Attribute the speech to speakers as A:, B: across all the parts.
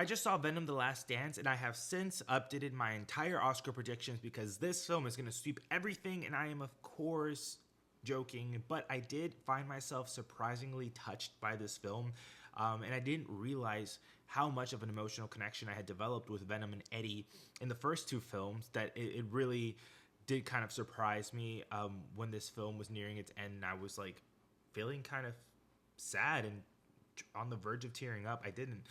A: I just saw Venom: The Last Dance, and I have since updated my entire Oscar predictions because this film is going to sweep everything, and I am, of course, joking, but I did find myself surprisingly touched by this film, and I didn't realize how much of an emotional connection I had developed with Venom and Eddie in the first two films, that it really did kind of surprise me when this film was nearing its end, and I was like feeling kind of sad and on the verge of tearing up. I didn't.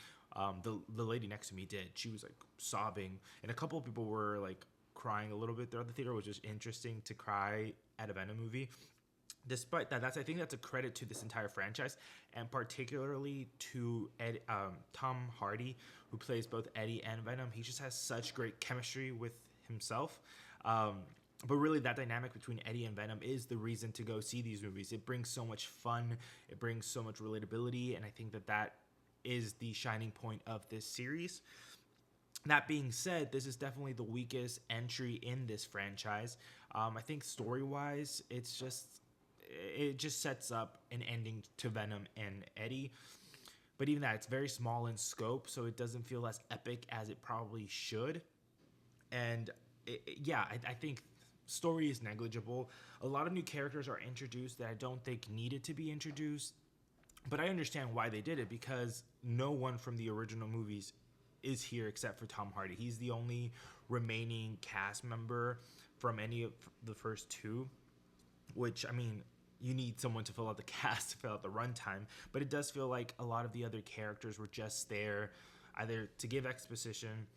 A: The lady next to me did. She was like sobbing, and a couple of people were like crying a little bit throughout the theater, which was interesting to cry at a Venom movie. Despite that, I think that's a credit to this entire franchise, and particularly to Tom Hardy, who plays both Eddie and Venom. He just has such great chemistry with himself. But really, that dynamic between Eddie and Venom is the reason to go see these movies. It brings so much fun, it brings so much relatability, and I think that is the shining point of this series. That being said, this is definitely the weakest entry in this franchise. I think story-wise, it just sets up an ending to Venom and Eddie. But even that, it's very small in scope, so it doesn't feel as epic as it probably should. And I think story is negligible. A lot of new characters are introduced that I don't think needed to be introduced. But I understand why they did it, because no one from the original movies is here except for Tom Hardy. He's the only remaining cast member from any of the first two, which, I mean, you need someone to fill out the cast, to fill out the runtime. But it does feel like a lot of the other characters were just there either to give exposition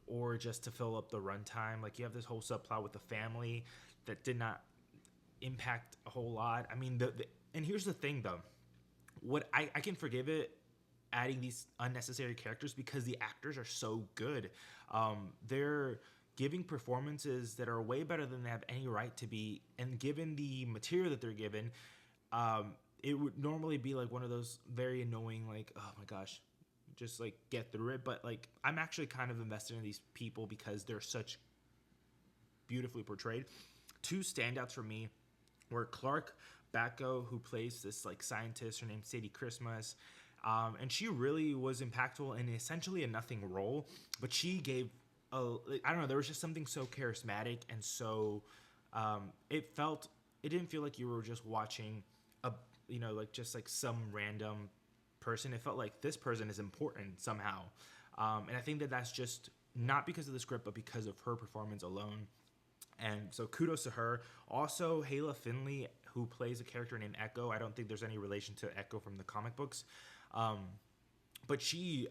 A: or just to fill up the runtime. Like, you have this whole subplot with the family that did not impact a whole lot. I mean, and here's the thing, though. What I can forgive it adding these unnecessary characters because the actors are so good. They're giving performances that are way better than they have any right to be, and given the material that they're given, it would normally be like one of those very annoying, like, oh my gosh, just like get through it. But like, I'm actually kind of invested in these people because they're such beautifully portrayed. Two standouts for me were Clark Backo, who plays this like scientist. Her name's Sadie Christmas, and she really was impactful in essentially a nothing role, but she gave I don't know, there was just something so charismatic and so it didn't feel like you were just watching like just like some random person. It felt like this person is important somehow, and I think that's just not because of the script, but because of her performance alone. And so kudos to her. Also, Hayla Finley, who plays a character named Echo. I don't think there's any relation to Echo from the comic books. But she's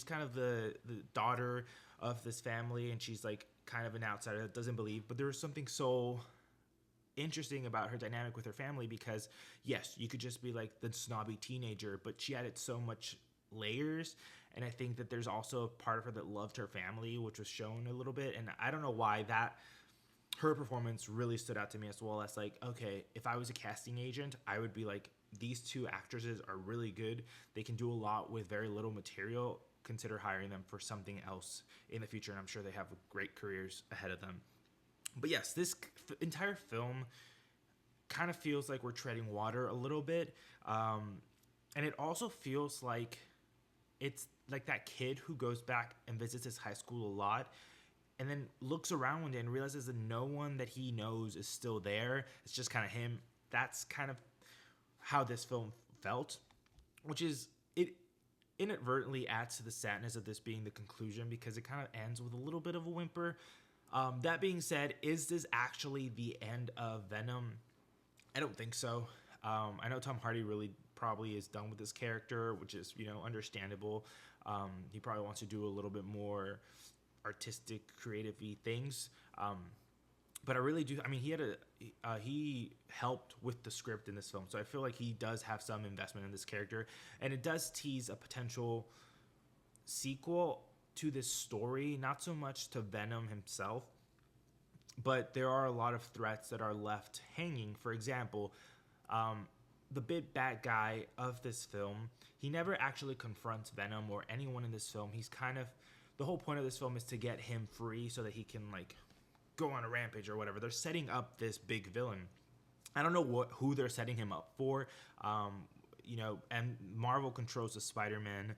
A: kind of the daughter of this family, and she's like kind of an outsider that doesn't believe. But there was something so interesting about her dynamic with her family, because yes, you could just be like the snobby teenager, but she added so much layers. And I think that there's also a part of her that loved her family, which was shown a little bit. And I don't know why her performance really stood out to me, as well as like, okay, if I was a casting agent, I would be like, these two actresses are really good. They can do a lot with very little material. Consider hiring them for something else in the future, and I'm sure they have great careers ahead of them. But yes, this entire film kind of feels like we're treading water a little bit. And it also feels like it's like that kid who goes back and visits his high school a lot, and then looks around one day and realizes that no one that he knows is still there. It's just kind of him. That's kind of how this film felt, which is, it inadvertently adds to the sadness of this being the conclusion, because it kind of ends with a little bit of a whimper. That being said, is this actually the end of Venom? I don't think so. I know Tom Hardy really probably is done with this character, which is, understandable. He probably wants to do a little bit more artistic, creative-y things. But I really do. I mean, he helped with the script in this film, so I feel like he does have some investment in this character, and it does tease a potential sequel to this story. Not so much to Venom himself, but there are a lot of threats that are left hanging. For example, the big bad guy of this film, he never actually confronts Venom or anyone in this film. He's kind of, the whole point of this film is to get him free so that he can like go on a rampage or whatever. They're setting up this big villain. I don't know who they're setting him up for. And Marvel controls the Spider-Man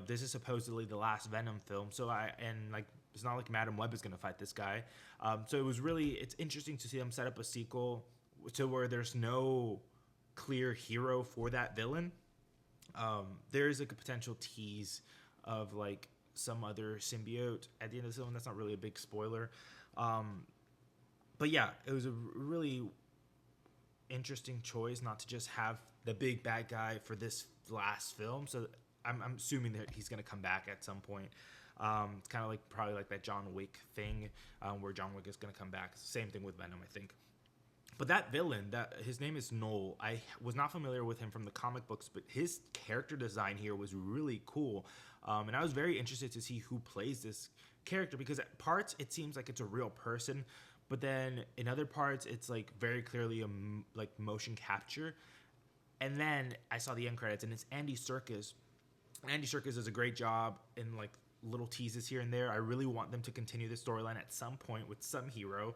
A: this is supposedly the last Venom film. So it's not like Madam Web is going to fight this guy. So it's interesting to see them set up a sequel to where there's no clear hero for that villain. There is like a potential tease of like some other symbiote at the end of the film. That's not really a big spoiler. But yeah, it was a really interesting choice not to just have the big bad guy for this last film. So I'm assuming that he's going to come back at some point. It's kind of like probably like that John Wick thing, where John Wick is going to come back. Same thing with Venom, I think. But that villain, his name is Knull. I was not familiar with him from the comic books, but his character design here was really cool. And I was very interested to see who plays this character, because at parts it seems like it's a real person, but then in other parts it's like very clearly like motion capture. And then I saw the end credits, and it's Andy Serkis. Andy Serkis does a great job in like little teases here and there. I really want them to continue the storyline at some point with some hero,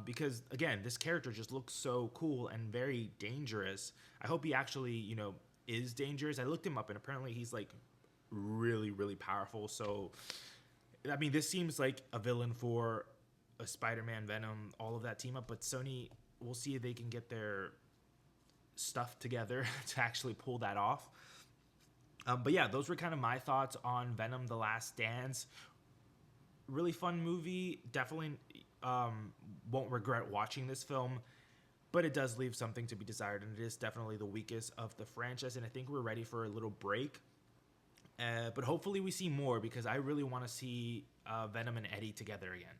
A: because again, this character just looks so cool and very dangerous. I hope he actually, is dangerous. I looked him up, and apparently he's like really, really powerful. So, I mean, this seems like a villain for a Spider-Man, Venom, all of that team up. But Sony, we'll see if they can get their stuff together to actually pull that off. But yeah, those were kind of my thoughts on Venom: The Last Dance. Really fun movie. Definitely won't regret watching this film, but it does leave something to be desired, and it is definitely the weakest of the franchise, and I think we're ready for a little break. But hopefully we see more, because I really want to see Venom and Eddie together again.